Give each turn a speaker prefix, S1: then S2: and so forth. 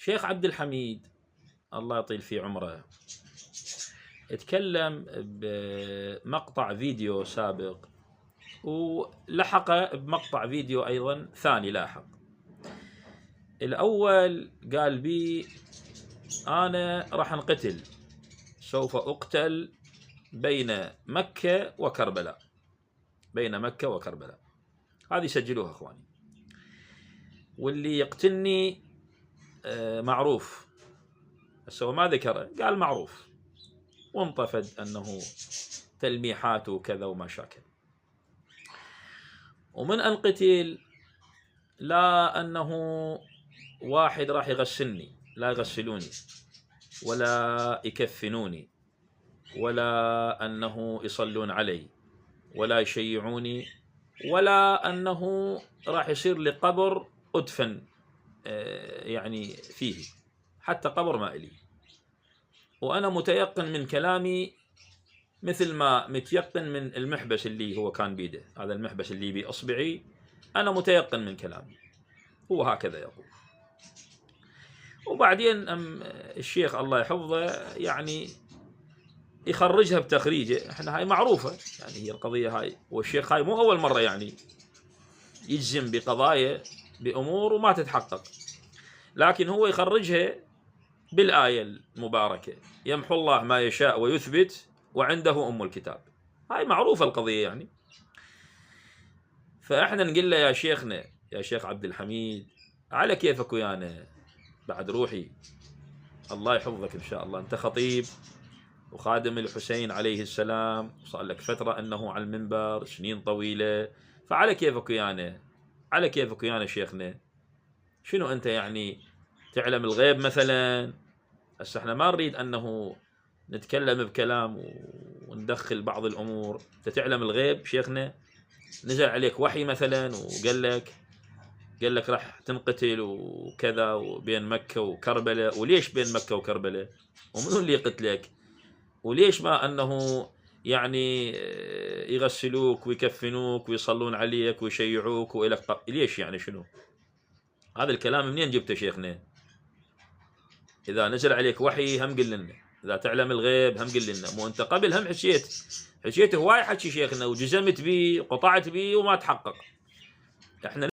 S1: شيخ عبد الحميد الله يطيل في عمره اتكلم بمقطع فيديو سابق ولحق بمقطع فيديو أيضا ثاني لاحق. الأول قال بي أنا راح انقتل، سوف أقتل بين مكة وكربلاء، بين مكة وكربلاء. هذه سجلوها أخواني، واللي يقتلني معروف. بس هو ما ذكره، قال معروف، وانطفد أنه تلميحات وكذا ومشاكل. ومن أنقتل لا أنه واحد راح يغسلني، لا يغسلوني ولا يكفنوني ولا أنه يصلون علي ولا يشيعوني ولا أنه راح يصير لي قبر أدفن يعني فيه، حتى قبر ما إلي. وأنا متيقن من كلامي مثل ما متيقن من المحبس اللي هو كان بيده، هذا المحبس اللي بإصبعي، أنا متيقن من كلامي، هو هكذا يقول. وبعدين الشيخ الله يحفظه يعني يخرجها بتخريجه، احنا هاي معروفة يعني، هي القضية هاي، والشيخ هاي مو أول مرة يعني يجزم بقضايا بأمور وما تتحقق، لكن هو يخرجها بالآية المباركة: يمحو الله ما يشاء ويثبت وعنده أم الكتاب. هاي معروفة القضية يعني. فإحنا نقول له يا شيخنا، يا شيخ عبد الحميد، على كيفك ويانا بعد روحي، الله يحفظك إن شاء الله، أنت خطيب وخادم الحسين عليه السلام، وصار لك فترة أنه على المنبر سنين طويلة، فعلى كيفك ويانا، على كيفك ويانا شيخنا. شنو أنت يعني تعلم الغيب مثلا؟ هسه احنا ما نريد أنه نتكلم بكلام وندخل بعض الأمور. أنت تعلم الغيب شيخنا؟ نزل عليك وحي مثلا وقال لك راح تنقتل وكذا وبين مكة وكربلاء؟ وليش بين مكة وكربلاء؟ ومنو اللي يقتلك؟ وليش ما أنه يعني يغسلوك ويكفنوك ويصلون عليك ويشيعوك وإلك؟ ليش يعني شنو هذا الكلام؟ منين جبته شيخنا؟ إذا نزل عليك وحي هم قل لنا، إذا تعلم الغيب هم قل لنا. مو أنت قبل هم حشيت هواي حكي شيخنا وجزمت بيه وقطعت بيه وما تحقق. احنا